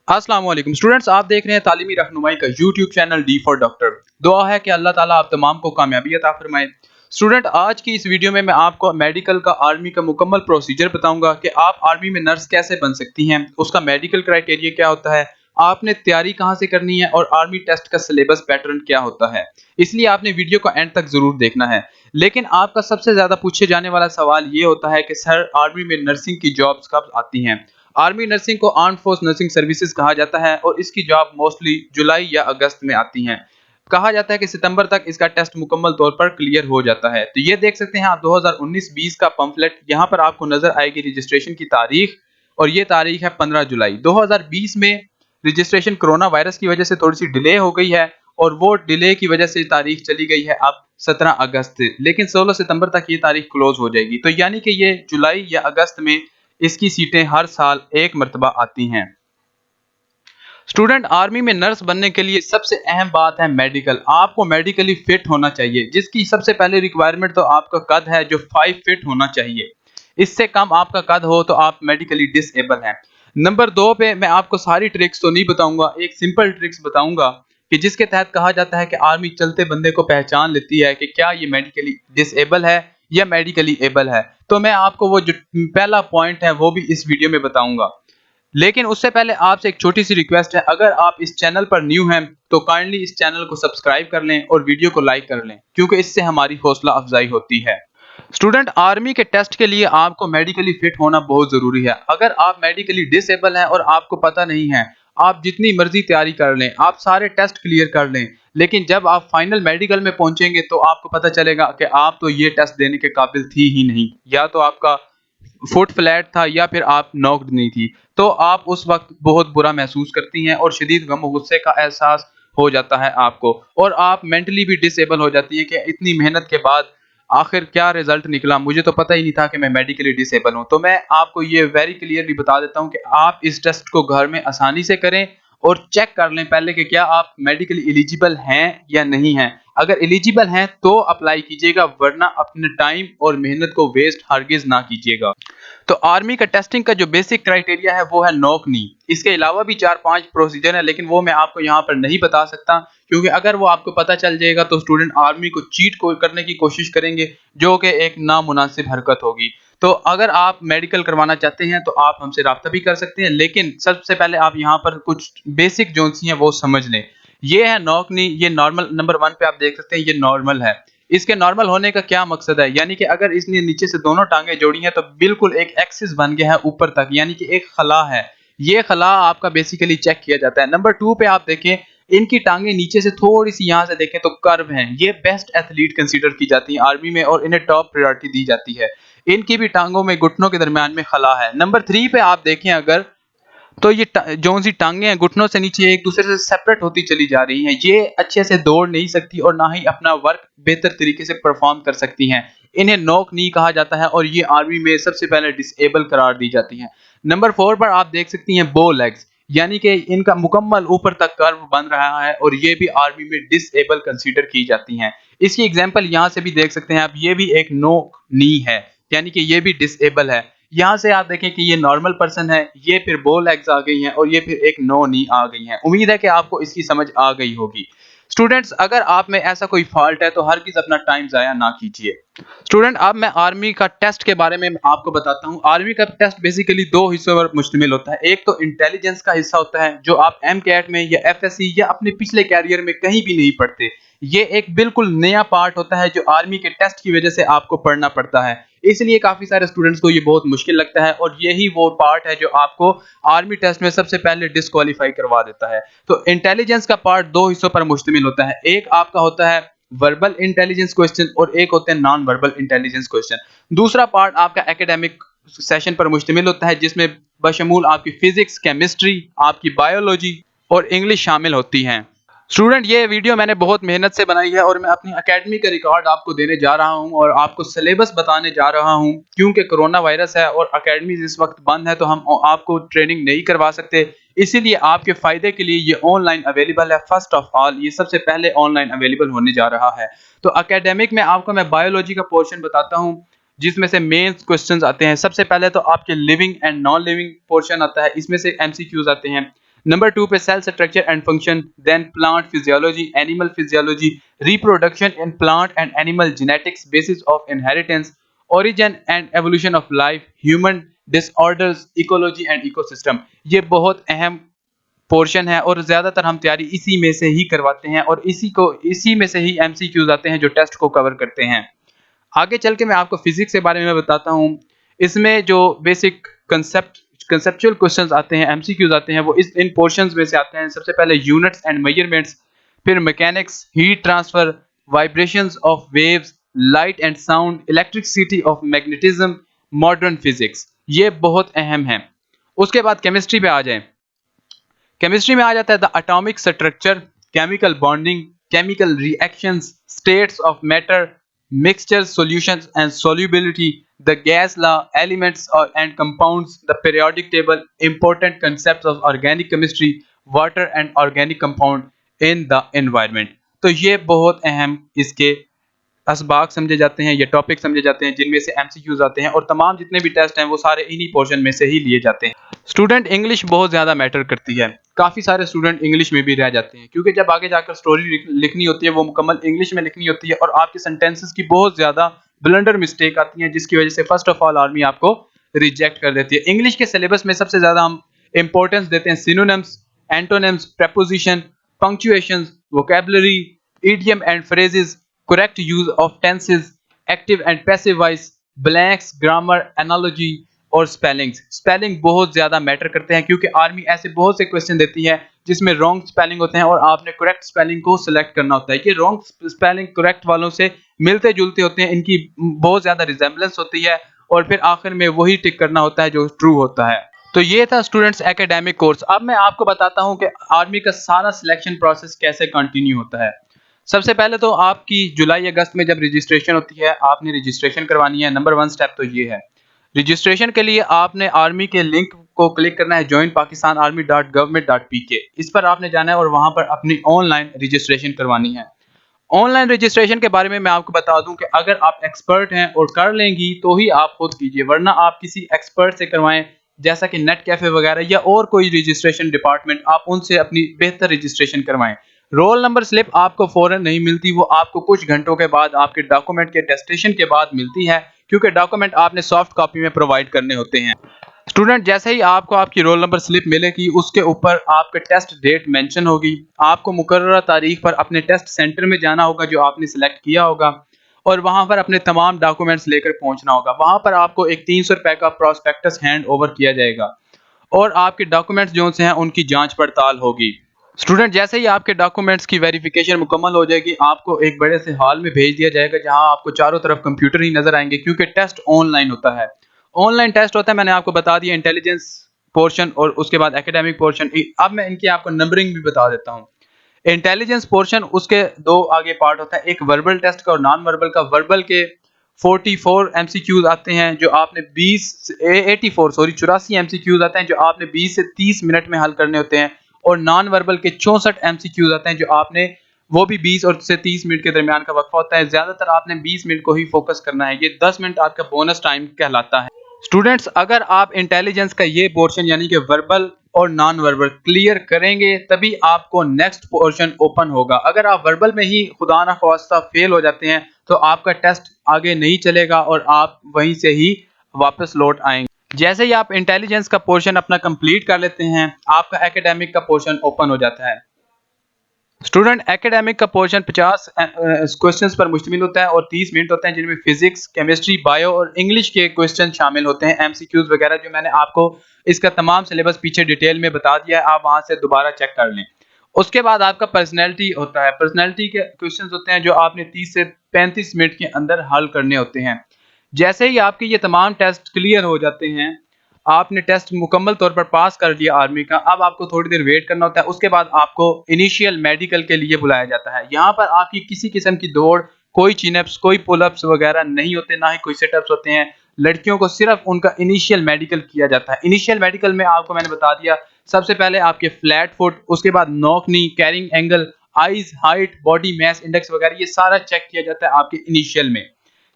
अस्सलाम वालेकुम स्टूडेंट्स, आप देख रहे हैं तालीमी रहनुमाई का YouTube channel D for doctor. दुआ है कि अल्लाह ताला आप तमाम को कामयाबी अता फरमाए। स्टूडेंट, आज की इस वीडियो में मैं आपको मेडिकल का आर्मी का मुकम्मल प्रोसीजर बताऊंगा कि आप आर्मी में नर्स कैसे बन सकती हैं, उसका मेडिकल क्राइटेरिया क्या होता है, आपने तैयारी कहाँ से करनी है और आर्मी टेस्ट का सिलेबस पैटर्न क्या होता है। इसलिए आपने वीडियो को एंड तक जरूर देखना है। लेकिन आपका सबसे ज्यादा पूछे जाने वाला सवाल ये होता है कि सर, आर्मी में नर्सिंग की जॉब्स कब आती हैं। आर्मी नर्सिंग को आर्म फोर्स नर्सिंग सर्विसेज कहा जाता है और इसकी जॉब मोस्टली जुलाई या अगस्त में आती हैं। कहा जाता है कि सितंबर तक इसका टेस्ट मुकम्मल तौर पर क्लियर हो जाता है। तो ये देख सकते हैं आप 2019-20 का पंफलेट, यहाँ पर आपको नजर आएगी रजिस्ट्रेशन की तारीख, और ये तारीख है 15 जुलाई 2020 में। रजिस्ट्रेशन कोरोना वायरस की वजह से थोड़ी सी डिले हो गई है और वो डिले की वजह से तारीख चली गई है अब 17 अगस्त, लेकिन 16 सितंबर तक ये तारीख क्लोज हो जाएगी। तो यानी कि ये जुलाई या अगस्त में इसकी सीटें हर साल एक मरतबा आती हैं। स्टूडेंट, आर्मी में नर्स बनने के लिए सबसे अहम बात है मेडिकल। आपको मेडिकली फिट होना चाहिए, जिसकी सबसे पहले रिक्वायरमेंट तो आपका कद है जो 5 फिट होना चाहिए। इससे कम आपका कद हो तो आप मेडिकली डिसेबल हैं। नंबर 2 पे मैं आपको सारी ट्रिक्स तो नहीं बताऊंगा, एक सिंपल ट्रिक्स बताऊंगा कि जिसके तहत कहा जाता है कि आर्मी चलते बंदे को पहचान लेती है कि क्या ये मेडिकली डिसेबल है या मेडिकली एबल है। तो मैं आपको वो जो पहला पॉइंट है वो भी इस वीडियो में बताऊंगा। लेकिन उससे पहले आपसे एक छोटी सी रिक्वेस्ट है, अगर आप इस चैनल पर न्यू हैं तो काइंडली इस चैनल को सब्सक्राइब कर लें और वीडियो को लाइक कर लें, क्योंकि इससे हमारी हौसला अफजाई होती है। स्टूडेंट, आर्मी के टेस्ट के लिए आपको मेडिकली फिट होना बहुत जरूरी है। अगर आप मेडिकली डिसेबल हैं और आपको पता नहीं है, आप जितनी मर्जी तैयारी कर लें, आप सारे टेस्ट क्लियर कर लें, लेकिन जब आप फाइनल मेडिकल में पहुंचेंगे तो आपको पता चलेगा कि आप तो ये टेस्ट देने के काबिल थी ही नहीं, या तो आपका फुट फ्लैट था या फिर आप नॉक्ड नहीं थी। तो आप उस वक्त बहुत बुरा महसूस करती हैं और शदीद गम और गुस्से का एहसास हो जाता है आपको, और आप मेंटली भी डिसेबल हो जाती है कि इतनी मेहनत के बाद आखिर क्या रिजल्ट निकला, मुझे तो पता ही नहीं था कि मैं मेडिकली डिसेबल हूं। तो मैं आपको ये वेरी क्लियरली बता देता हूं कि आप इस टेस्ट को घर में आसानी से करें और चेक कर लें पहले कि क्या आप मेडिकली एलिजिबल हैं या नहीं हैं। अगर एलिजिबल हैं तो अप्लाई कीजिएगा, वरना अपने टाइम और मेहनत को वेस्ट हरगिज ना कीजिएगा। तो आर्मी का टेस्टिंग का जो बेसिक क्राइटेरिया है वो है नॉक नी। इसके अलावा भी 4-5 प्रोसीजर है, लेकिन वो मैं आपको यहाँ पर नहीं बता सकता, क्योंकि अगर वो आपको पता चल जाएगा तो स्टूडेंट आर्मी को चीट को करने की कोशिश करेंगे, जो कि एक नामुनासिब हरकत होगी। तो अगर आप मेडिकल करवाना चाहते हैं तो आप हमसे राब्ता भी कर सकते हैं, लेकिन सबसे पहले आप यहाँ पर कुछ बेसिक जो सी हैं वो समझ लें। ये है नॉक नी, ये नॉर्मल नंबर 1 पे आप देख सकते हैं, ये नॉर्मल है। इसके नॉर्मल होने का क्या मकसद है, यानी कि अगर इसने नीचे से दोनों टांगे जोड़ी हैं तो बिल्कुल एक एक्सिस बन गया है ऊपर तक, यानी कि एक खला है। ये खला आपका बेसिकली चेक किया जाता है। नंबर 2 पे आप देखें, इनकी टांगे नीचे से थोड़ी सी यहां से देखें तो कर्व हैं। ये बेस्ट एथलीट कंसीडर की जाती है आर्मी में और इन्हें टॉप प्रायोरिटी दी जाती है। इनकी भी टांगों में घुटनों के दरमियान में खला है। नंबर 3 पे आप देखें अगर, तो ये जो सी टांगे हैं घुटनों से नीचे एक दूसरे से सेपरेट होती चली जा रही हैं। ये अच्छे से दौड़ नहीं सकती और ना ही अपना वर्क बेहतर तरीके से परफॉर्म कर सकती हैं। इन्हें नॉक नी कहा जाता है और ये आर्मी में सबसे पहले डिसेबल करार दी जाती हैं। नंबर 4 पर आप देख सकती हैं बो लेग्स, यानी कि इनका मुकम्मल ऊपर तक कर्व बन रहा है और ये भी आर्मी में डिसेबल कंसीडर की जाती हैं। इसकी एग्जांपल यहाँ से भी देख सकते हैं आप, ये भी एक नॉक नी है, यानी कि ये भी डिसेबल है। यहाँ से आप देखें कि ये नॉर्मल पर्सन है, ये फिर बो लेग्स आ गई हैं और ये फिर एक नो नी आ गई हैं। उम्मीद है कि आपको इसकी समझ आ गई होगी। स्टूडेंट्स, अगर आप में ऐसा कोई फॉल्ट है तो हर किस अपना टाइम जाया ना कीजिए। स्टूडेंट, अब मैं आर्मी का टेस्ट के बारे में आपको बताता हूँ। आर्मी का टेस्ट बेसिकली 2 हिस्सों पर मुश्तमिल होता है। एक तो इंटेलिजेंस का हिस्सा होता है, जो आप एम कैट में या एफएससी या अपने पिछले कैरियर में कहीं भी नहीं पढ़ते। ये एक बिल्कुल नया पार्ट होता है जो आर्मी के टेस्ट की वजह से आपको पढ़ना पड़ता है, इसलिए काफी सारे स्टूडेंट्स को ये बहुत मुश्किल लगता है और यही वो पार्ट है जो आपको आर्मी टेस्ट में सबसे पहले डिस्क्वालीफाई करवा देता है। तो इंटेलिजेंस का पार्ट 2 हिस्सों पर मुश्तमिल होता है। एक आपका होता है वर्बल इंटेलिजेंस क्वेश्चन और एक होते हैं नॉन वर्बल इंटेलिजेंस क्वेश्चन। दूसरा पार्ट आपका एकेडमिक सेशन पर मुश्तमिल होता है, जिसमें बशमूल आपकी फिजिक्स, केमिस्ट्री, आपकी बायोलॉजी और इंग्लिश शामिल होती हैं। स्टूडेंट, ये वीडियो मैंने बहुत मेहनत से बनाई है और मैं अपनी एकेडमी का रिकॉर्ड आपको देने जा रहा हूं और आपको सिलेबस बताने जा रहा हूं, क्योंकि कोरोना वायरस है और एकेडमी इस वक्त बंद है तो हम आपको ट्रेनिंग नहीं करवा सकते। इसीलिए आपके फायदे के लिए ये ऑनलाइन अवेलेबल है। फर्स्ट ऑफ ऑल, ये सबसे पहले ऑनलाइन अवेलेबल होने जा रहा है। तो एकेडमिक में आपको मैं बायोलॉजी का पोर्शन बताता हूँ, जिसमें से मेन क्वेश्चंस आते हैं। सबसे पहले तो आपके living and non living portion आता है, इसमें से एमसीक्यूज आते हैं। नंबर 2 पे cell structure and function, then plant physiology, animal physiology, reproduction in plant and animal genetics, basis of inheritance, origin and evolution of life, human disorders, ecology and ecosystem. ये बहुत अहम पोर्शन है और ज़्यादातर हम तैयारी इसी में से ही करवाते हैं और इसी में से ही एमसीक्यूज आते हैं जो टेस्ट को कवर करते हैं। आगे चल के मैं आपको फिजिक्स के बारे में बताता हूँ। इसमें जो बेसिक कंसेप्चुअल क्वेश्चंस आते हैं, एमसीक्यूज आते हैं, वो इस इन पोर्शंस में से आते हैं। सबसे पहले यूनिट्स एंड मेजरमेंट्स, फिर mechanics, heat transfer, vibrations of waves, light and sound, elasticity of magnetism, modern physics. ये बहुत अहम है। उसके बाद केमिस्ट्री पे आ जाए। केमिस्ट्री में आ जाता है the atomic structure, chemical bonding, chemical reactions, states of matter, mixtures, solutions and solubility, the gas law, elements and compounds, the periodic table, important concepts of organic chemistry, water and organic compound in the environment। तो ये बहुत अहम इसके असबाक समझे जाते हैं, ये topic समझे जाते हैं जिनमें से एमसीक्यूज आते हैं और तमाम जितने भी टेस्ट हैं वो सारे इन्हीं पोर्शन में से ही लिए जाते हैं। स्टूडेंट इंग्लिश बहुत ज़्यादा मैटर करती है। काफ़ी सारे स्टूडेंट इंग्लिश में भी रह जाते हैं क्योंकि जब आगे जाकर स्टोरी लिखनी होती है वो मुकम्मल इंग्लिश में लिखनी होती है और आपके सेंटेंसेस की बहुत ज़्यादा ब्लंडर मिस्टेक आती हैं जिसकी वजह से फर्स्ट ऑफ ऑल आर्मी आपको रिजेक्ट कर देती है। इंग्लिश के सिलेबस में सबसे ज़्यादा हम इंपॉर्टेंस देते हैं synonyms, antonyms, preposition, punctuations, vocabulary, idiom and phrases, correct use of tenses, active and passive voice, blanks, grammar, analogy और स्पेलिंग्स। स्पेलिंग बहुत ज्यादा मैटर करते हैं क्योंकि आर्मी ऐसे बहुत से क्वेश्चन देती है जिसमें रॉन्ग स्पेलिंग होते हैं और आपने करेक्ट स्पेलिंग को सिलेक्ट करना होता है। ये रॉन्ग स्पेलिंग करेक्ट वालों से मिलते जुलते होते हैं, इनकी बहुत ज्यादा रिजेम्बलेंस होती है और फिर आखिर में वही टिक करना होता है जो ट्रू होता है। तो ये था स्टूडेंट्स एकेडमिक कोर्स। अब मैं आपको बताता हूँ कि आर्मी का सारा सिलेक्शन प्रोसेस कैसे कंटिन्यू होता है। सबसे पहले तो आपकी जुलाई अगस्त में जब रजिस्ट्रेशन होती है आपने रजिस्ट्रेशन करवानी है। नंबर 1 स्टेप तो ये है। रजिस्ट्रेशन के लिए आपने आर्मी के लिंक को क्लिक करना है joinpakistanarmy.government.pk। इस पर आपने जाना है और वहां पर अपनी ऑनलाइन रजिस्ट्रेशन करवानी है। ऑनलाइन रजिस्ट्रेशन के बारे में मैं आपको बता दूं कि अगर आप एक्सपर्ट हैं और कर लेंगी तो ही आप खुद कीजिए, वरना आप किसी एक्सपर्ट से करवाएं जैसा कि नेट कैफे वगैरह या और कोई रजिस्ट्रेशन डिपार्टमेंट, आप उनसे अपनी बेहतर रजिस्ट्रेशन करवाएं। रोल नंबर स्लिप आपको फौरन नहीं मिलती, वो आपको कुछ घंटों के बाद आपके डॉक्यूमेंट के टेस्टेशन के बाद मिलती है क्योंकि डॉक्यूमेंट आपने सॉफ्ट कॉपी में प्रोवाइड करने होते हैं। स्टूडेंट जैसे ही आपको आपकी रोल नंबर स्लिप मिलेगी उसके ऊपर आपके टेस्ट डेट मेंशन होगी। आपको मुकर्ररा तारीख पर अपने टेस्ट सेंटर में जाना होगा जो आपने सिलेक्ट किया होगा और वहां पर अपने तमाम डॉक्यूमेंट्स लेकर पहुंचना होगा। वहां पर आपको एक 300 रुपए का प्रोस्पेक्टस हैंड ओवर किया जाएगा और आपके डॉक्यूमेंट्स जो से हैं उनकी जांच पड़ताल होगी। स्टूडेंट जैसे ही आपके डॉक्यूमेंट्स की वेरिफिकेशन मुकम्मल हो जाएगी आपको एक बड़े से हॉल में भेज दिया जाएगा जहां आपको चारों तरफ कंप्यूटर ही नजर आएंगे क्योंकि टेस्ट ऑनलाइन होता है। ऑनलाइन टेस्ट होता है, मैंने आपको बता दिया, इंटेलिजेंस पोर्शन और उसके बाद एकेडमिक पोर्शन। अब मैं इनकी आपको नंबरिंग भी बता देता हूँ। इंटेलिजेंस पोर्शन उसके दो आगे पार्ट होता है, एक वर्बल टेस्ट का और नॉन वर्बल का। वर्बल के 44 एमसीक्यूज आते हैं जो आपने 84 एमसीक्यूज आते हैं जो आपने 20 से 30 मिनट में हल करने होते हैं और नॉन वर्बल के 64 एमसीक्यूज आते हैं जो आपने वो भी 20 और से 30 मिनट के दरमियान का वक्फा होता है। ज्यादातर आपने 20 मिनट को ही फोकस करना है, ये 10 मिनट आपका बोनस टाइम कहलाता है। स्टूडेंट्स अगर आप इंटेलिजेंस का ये पोर्शन यानी कि वर्बल और नॉन वर्बल क्लियर करेंगे तभी आपको नेक्स्ट पोर्शन ओपन होगा। अगर आप वर्बल में ही खुदा ना ख्वास्ता फेल हो जाते हैं तो आपका टेस्ट आगे नहीं चलेगा और आप वहीं से ही वापस लौट आएंगे। जैसे ही आप इंटेलिजेंस का पोर्शन अपना कंप्लीट कर लेते हैं आपका एकेडमिक का पोर्शन ओपन हो जाता है। स्टूडेंट एकेडमिक का पोर्शन 50 क्वेश्चंस पर मुश्तमिल होता है और 30 मिनट होते हैं जिनमें फिजिक्स, केमिस्ट्री, बायो और इंग्लिश के क्वेश्चन शामिल होते हैं, एमसीक्यूज वगैरह जो मैंने आपको इसका तमाम सिलेबस पीछे डिटेल में बता दिया है, आप वहां से दोबारा चेक कर लें। उसके बाद आपका पर्सनैलिटी होता है। पर्सनैलिटी के क्वेश्चंस होते हैं जो आपने 30 से 35 मिनट के अंदर हल करने होते हैं। जैसे ही आपके ये तमाम टेस्ट क्लियर हो जाते हैं, आपने टेस्ट मुकम्मल तौर पर पास कर लिया आर्मी का, अब आपको थोड़ी देर वेट करना होता है। उसके बाद आपको इनिशियल मेडिकल के लिए बुलाया जाता है। यहाँ पर आपकी किसी किस्म की दौड़, कोई चिनअप्स, कोई पुलअप्स वगैरह नहीं होते, ना ही कोई सिटअप्स होते हैं। लड़कियों को सिर्फ उनका इनिशियल मेडिकल किया जाता है। इनिशियल मेडिकल में आपको मैंने बता दिया, सबसे पहले आपके फ्लैट फुट, उसके बाद knock knee, carrying angle, eyes, height, body mass index वगैरह ये सारा चेक किया जाता है आपके इनिशियल में।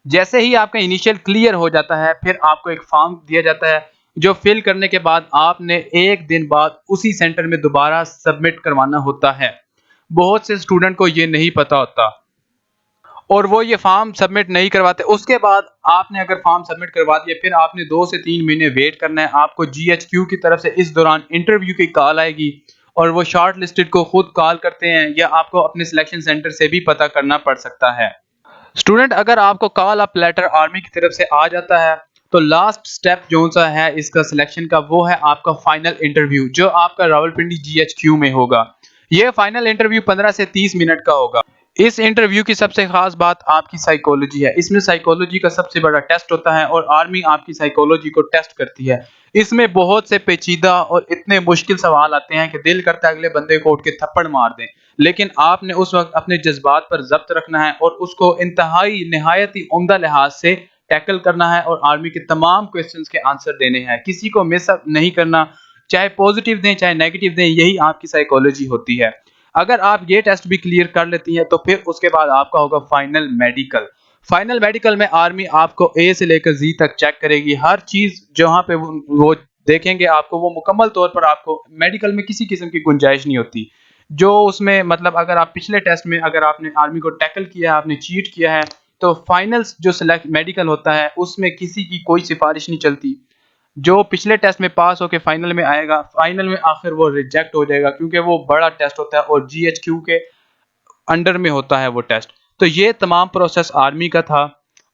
जैसे ही आपका इनिशियल क्लियर हो जाता है फिर आपको एक फॉर्म दिया जाता है जो फिल करने के बाद आपने एक दिन बाद उसी सेंटर में दोबारा सबमिट करवाना होता है। बहुत से स्टूडेंट को ये नहीं पता होता और वो ये फॉर्म सबमिट नहीं करवाते। उसके बाद आपने अगर फॉर्म सबमिट करवा दिया, फिर आपने 2 से 3 महीने वेट करना है। आपको जीएचक्यू की तरफ से इस दौरान इंटरव्यू की कॉल आएगी और वो शॉर्ट लिस्टेड को खुद कॉल करते हैं या आपको अपने सिलेक्शन सेंटर से भी पता करना पड़ सकता है। स्टूडेंट, अगर आपको कॉल अप लेटर आर्मी की तरफ से आ जाता है तो लास्ट स्टेप जो सा है इसका सिलेक्शन का, वो है आपका फाइनल इंटरव्यू, जो आपका रावलपिंडी जीएचक्यू में होगा। यह फाइनल इंटरव्यू 15 से 30 मिनट का होगा। इस इंटरव्यू की सबसे खास बात आपकी साइकोलॉजी है। इसमें साइकोलॉजी का सबसे बड़ा टेस्ट होता है और आर्मी आपकी साइकोलॉजी को टेस्ट करती है। इसमें बहुत से पेचीदा और इतने मुश्किल सवाल आते हैं कि दिल करता है अगले बंदे को उठ के थप्पड़ मार दें, लेकिन आपने उस वक्त अपने जज्बात पर जब्त रखना है और उसको इंतहाई निहायत ही उम्दा लिहाज से टैकल करना है और आर्मी के तमाम क्वेश्चंस के आंसर देने हैं। किसी को मिस नहीं करना, चाहे पॉजिटिव दें चाहे नेगेटिव दें, यही आपकी साइकोलॉजी होती है। अगर आप ये टेस्ट भी क्लियर कर लेती हैं तो फिर उसके बाद आपका होगा फाइनल मेडिकल। फाइनल मेडिकल में आर्मी आपको ए से लेकर जी तक चेक करेगी। हर चीज जहां पे वो देखेंगे आपको, वो मुकम्मल तौर पर आपको मेडिकल में किसी किस्म की गुंजाइश नहीं होती। जो उसमें मतलब अगर आप पिछले टेस्ट में अगर आपने आर्मी को टैकल किया है, आपने चीट किया है, तो फाइनल जो सिलेक्ट मेडिकल होता है उसमें किसी की कोई सिफारिश नहीं चलती। जो पिछले टेस्ट में पास होके फाइनल में आएगा, फाइनल में आखिर वो रिजेक्ट हो जाएगा क्योंकि वो बड़ा टेस्ट होता है और जीएचक्यू के अंडर में होता है वो टेस्ट। तो ये तमाम प्रोसेस आर्मी का था।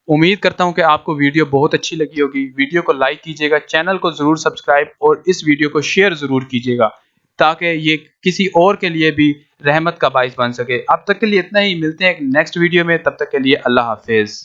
उम्मीद करता हूं कि आपको वीडियो बहुत अच्छी लगी होगी। वीडियो को लाइक कीजिएगा, चैनल को जरूर सब्सक्राइब और इस वीडियो को शेयर जरूर कीजिएगा ताकि ये किसी और के लिए भी रहमत का बाइस बन सके। अब तक के लिए इतना ही, मिलते हैं एक नेक्स्ट वीडियो में, तब तक के लिए अल्लाह हाफिज।